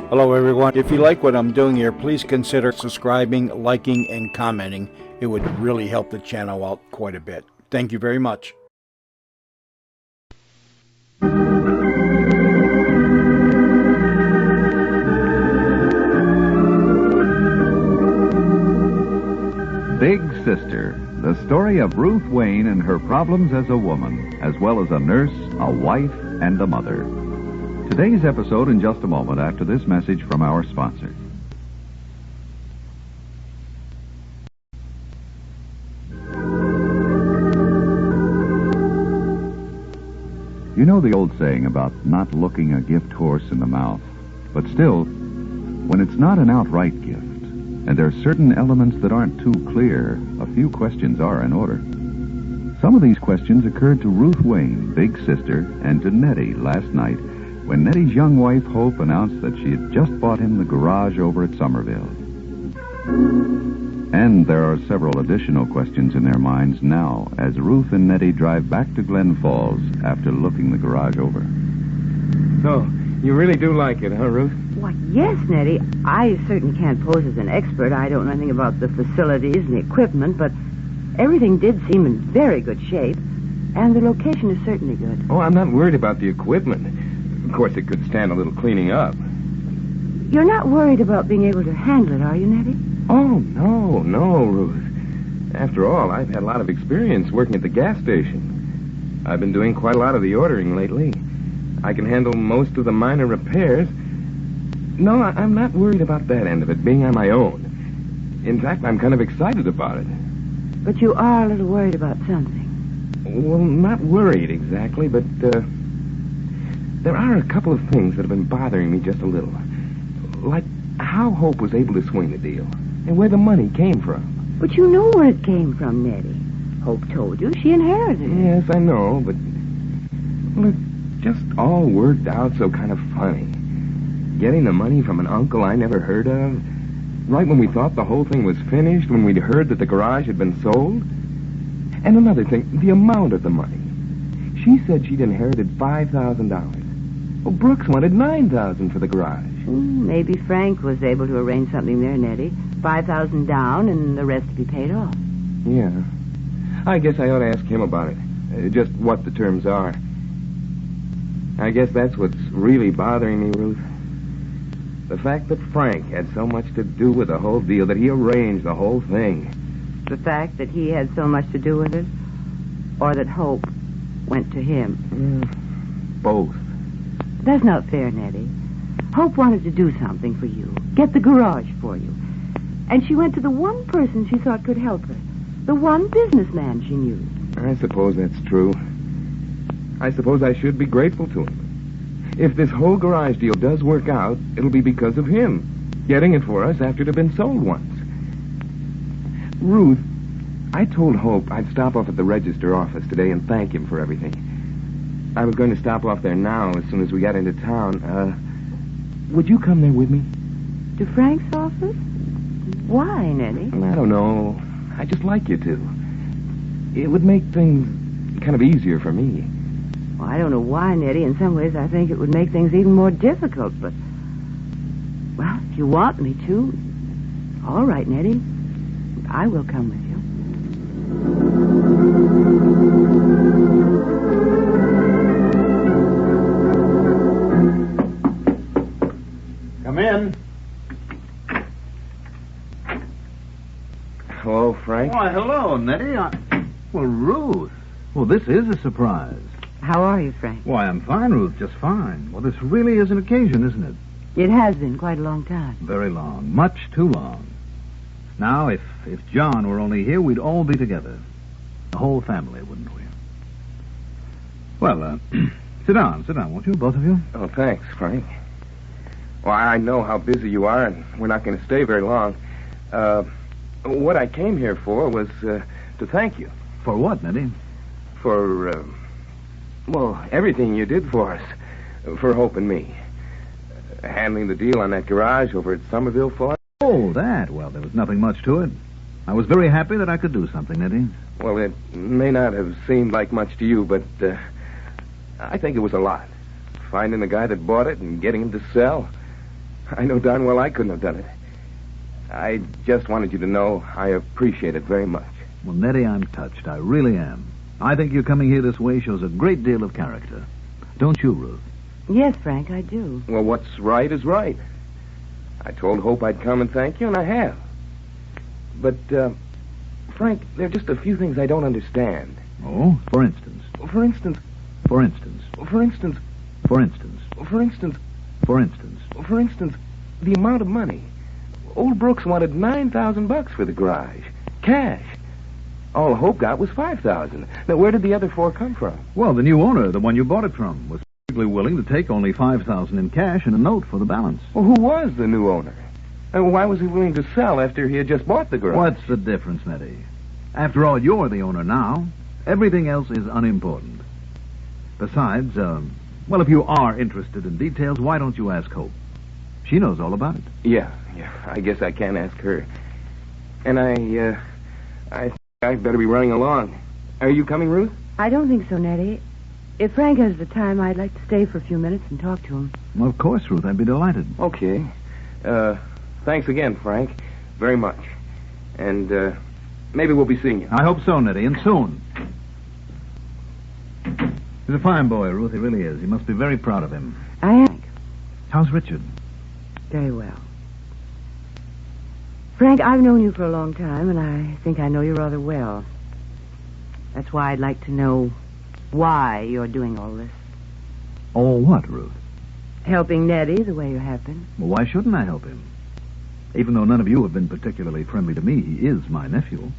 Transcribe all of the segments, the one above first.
Hello, everyone. If you like what I'm doing here, please consider subscribing, liking, and commenting. It would really help the channel out quite a bit. Thank you very much. Big Sister, the story of Ruth Wayne and her problems as a woman, as well as a nurse, a wife, and a mother. Today's episode in just a moment after this message from our sponsor. You know the old saying about not looking a gift horse in the mouth. But still, when it's not an outright gift, and there are certain elements that aren't too clear, a few questions are in order. Some of these questions occurred to Ruth Wayne, Big Sister, and to Nettie last night when Nettie's young wife, Hope, announced that she had just bought him the garage over at Somerville. And there are several additional questions in their minds now as Ruth and Nettie drive back to Glen Falls after looking the garage over. So, you really do like it, huh, Ruth? Why, yes, Nettie. I certainly can't pose as an expert. I don't know anything about the facilities and the equipment, but everything did seem in very good shape, and the location is certainly good. Oh, I'm not worried about the equipment. Of course, it could stand a little cleaning up. You're not worried about being able to handle it, are you, Nettie? Oh, no, Ruth. After all, I've had a lot of experience working at the gas station. I've been doing quite a lot of the ordering lately. I can handle most of the minor repairs. No, I'm not worried about that end of it, being on my own. In fact, I'm kind of excited about it. But you are a little worried about something. Well, not worried exactly, but there are a couple of things that have been bothering me just a little. Like how Hope was able to swing the deal and where the money came from. But you know where it came from, Nettie. Hope told you she inherited it. Yes, I know, but well, it just all worked out so kind of funny. Getting the money from an uncle I never heard of, right when we thought the whole thing was finished, when we'd heard that the garage had been sold. And another thing, the amount of the money. She said she'd inherited $5,000. Well, Brooks wanted $9,000 for the garage. Maybe Frank was able to arrange something there, Nettie. $5,000 down and the rest to be paid off. Yeah. I guess I ought to ask him about it. Just what the terms are. I guess that's what's really bothering me, Ruth. The fact that Frank had so much to do with the whole deal, that he arranged the whole thing. The fact that he had so much to do with it? Or that Hope went to him? Both. That's not fair, Nettie. Hope wanted to do something for you. Get the garage for you. And she went to the one person she thought could help her. The one businessman she knew. I suppose that's true. I suppose I should be grateful to him. If this whole garage deal does work out, it'll be because of him. Getting it for us after it had been sold once. Ruth, I told Hope I'd stop off at the register office today and thank him for everything. I was going to stop off there now as soon as we got into town. Would you come there with me? To Frank's office? Why, Nettie? I don't know. I just like you to. It would make things kind of easier for me. Well, I don't know why, Nettie. In some ways, I think it would make things even more difficult, but... Well, if you want me to... All right, Nettie. I will come with you. Come in. Hello, Frank. Why, hello, Nettie. Well, Ruth. Well, this is a surprise. How are you, Frank? Why, I'm fine, Ruth, just fine. Well, this really is an occasion, isn't it? It has been quite a long time. Very long. Much too long. Now, if John were only here, we'd all be together. The whole family, wouldn't we? Well, sit down, won't you, both of you? Oh, thanks, Frank. Well, I know how busy you are, and we're not going to stay very long. What I came here for was to thank you. For what, Nettie? For, everything you did for us. For Hope and me. Handling the deal on that garage over at Somerville for us. Oh, that. Well, there was nothing much to it. I was very happy that I could do something, Nettie. Well, it may not have seemed like much to you, but I think it was a lot. Finding the guy that bought it and getting him to sell. I know darn well I couldn't have done it. I just wanted you to know I appreciate it very much. Well, Nettie, I'm touched. I really am. I think you coming here this way shows a great deal of character. Don't you, Ruth? Yes, Frank, I do. Well, what's right is right. I told Hope I'd come and thank you, and I have. But, Frank, there are just a few things I don't understand. Oh, for instance. For instance, For instance. for instance, For instance. for instance, For instance. for instance, the amount of money. Old Brooks wanted $9,000 for the garage. Cash. All Hope got was $5,000. Now, where did the other $4,000 come from? Well, the new owner, the one you bought it from, was perfectly willing to take only $5,000 in cash and a note for the balance. Well, who was the new owner? And why was he willing to sell after he had just bought the garage? What's the difference, Nettie? After all, you're the owner now. Everything else is unimportant. Besides, well, if you are interested in details, why don't you ask Hope? She knows all about it. Yeah, I guess I can ask her. And I think I'd better be running along. Are you coming, Ruth? I don't think so, Nettie. If Frank has the time, I'd like to stay for a few minutes and talk to him. Well, of course, Ruth. I'd be delighted. Okay. Thanks again, Frank. Very much. And, maybe we'll be seeing you. I hope so, Nettie, and soon. He's a fine boy, Ruth. He really is. You must be very proud of him. I am. How's Richard? Very well. Frank, I've known you for a long time, and I think I know you rather well. That's why I'd like to know why you're doing all this. Oh, what, Ruth? Helping Nettie the way you have been. Well, why shouldn't I help him? Even though none of you have been particularly friendly to me, he is my nephew.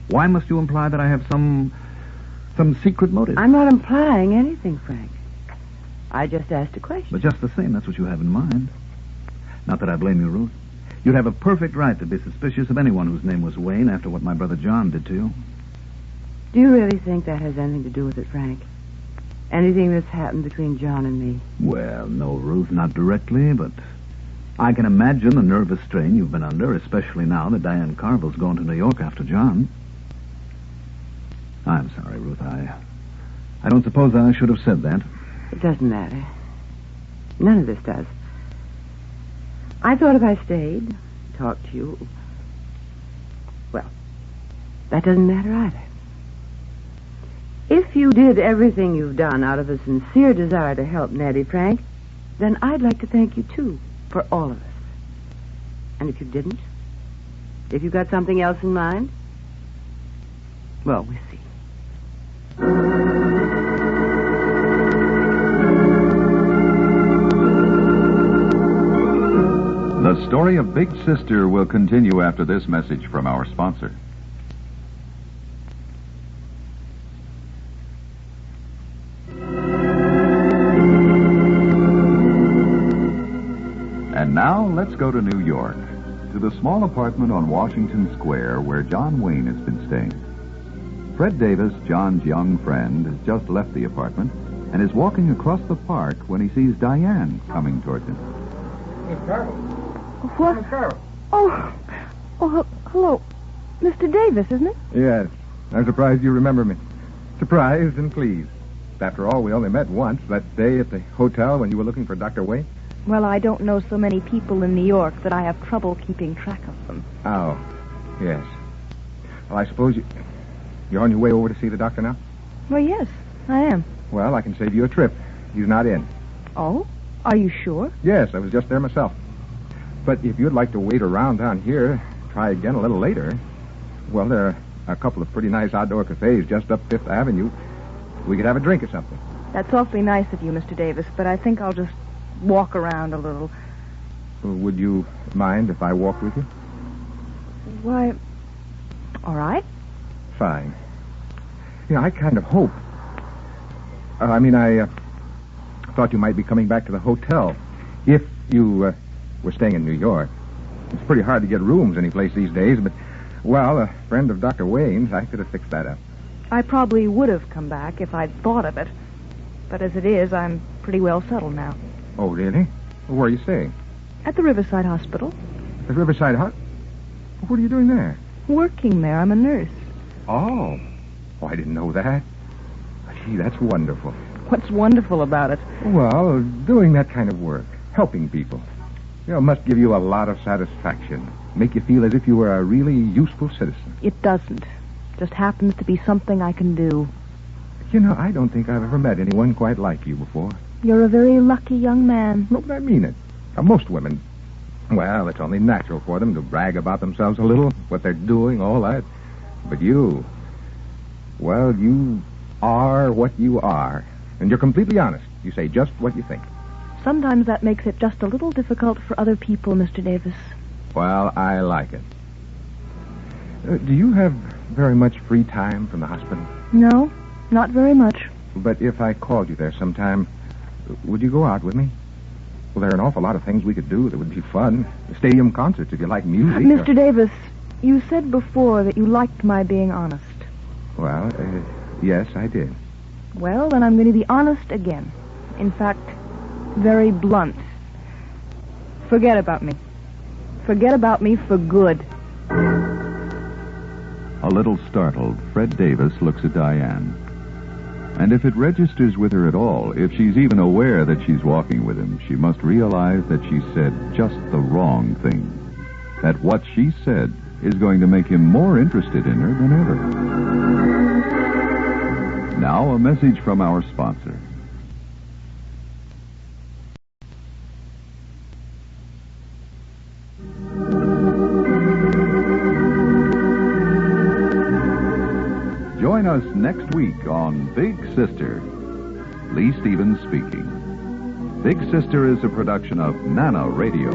Why must you imply that I have some secret motive? I'm not implying anything, Frank. I just asked a question. But just the same, that's what you have in mind. Not that I blame you, Ruth. You'd have a perfect right to be suspicious of anyone whose name was Wayne after what my brother John did to you. Do you really think that has anything to do with it, Frank? Anything that's happened between John and me? Well, no, Ruth, not directly, but I can imagine the nervous strain you've been under, especially now that Diane Carville's gone to New York after John. I'm sorry, Ruth. I don't suppose I should have said that. It doesn't matter. None of this does. I thought if I stayed, talked to you, well, that doesn't matter either. If you did everything you've done out of a sincere desire to help Nettie, Frank, then I'd like to thank you, too, for all of us. And if you didn't, if you got something else in mind, well, we'll see. The story of Big Sister will continue after this message from our sponsor. And now, let's go to New York, to the small apartment on Washington Square where John Wayne has been staying. Fred Davis, John's young friend, has just left the apartment and is walking across the park when he sees Diane coming towards him. Miss Carville. What? Miss Carville. Oh, hello. Mr. Davis, isn't it? Yes. I'm surprised you remember me. Surprised and pleased. After all, we only met once, that day at the hotel when you were looking for Dr. Wayne. Well, I don't know so many people in New York that I have trouble keeping track of them. Oh, yes. Well, I suppose you're on your way over to see the doctor now? Well, yes, I am. Well, I can save you a trip. He's not in. Oh? Are you sure? Yes, I was just there myself. But if you'd like to wait around down here, try again a little later, well, there are a couple of pretty nice outdoor cafes just up Fifth Avenue. We could have a drink or something. That's awfully nice of you, Mr. Davis, but I think I'll just walk around a little. Would you mind if I walked with you? Why, all right. Fine. I kind of hope. I thought you might be coming back to the hotel if you were staying in New York. It's pretty hard to get rooms anyplace these days, but, well, a friend of Dr. Wayne's, I could have fixed that up. I probably would have come back if I'd thought of it. But as it is, I'm pretty well settled now. Oh, really? Where are you staying? At the Riverside Hospital. At Riverside Hut? What are you doing there? Working there. I'm a nurse. Oh, I didn't know that. Gee, that's wonderful. What's wonderful about it? Well, doing that kind of work, helping people. It must give you a lot of satisfaction. Make you feel as if you were a really useful citizen. It doesn't. Just happens to be something I can do. I don't think I've ever met anyone quite like you before. You're a very lucky young man. No, but I mean it. Most women, well, it's only natural for them to brag about themselves a little, what they're doing, all that. But you, well, you are what you are. And you're completely honest. You say just what you think. Sometimes that makes it just a little difficult for other people, Mr. Davis. Well, I like it. Do you have very much free time from the hospital? No, not very much. But if I called you there sometime, would you go out with me? Well, there are an awful lot of things we could do that would be fun. Stadium concerts, if you like music. Mr. Davis, you said before that you liked my being honest. Well, yes, I did. Well, then I'm going to be honest again. In fact, very blunt. Forget about me. Forget about me for good. A little startled, Fred Davis looks at Diane. And if it registers with her at all, if she's even aware that she's walking with him, she must realize that she said just the wrong thing. That what she said is going to make him more interested in her than ever. Now, a message from our sponsor. Join us next week on Big Sister. Lee Stevens speaking. Big Sister is a production of Nana Radio.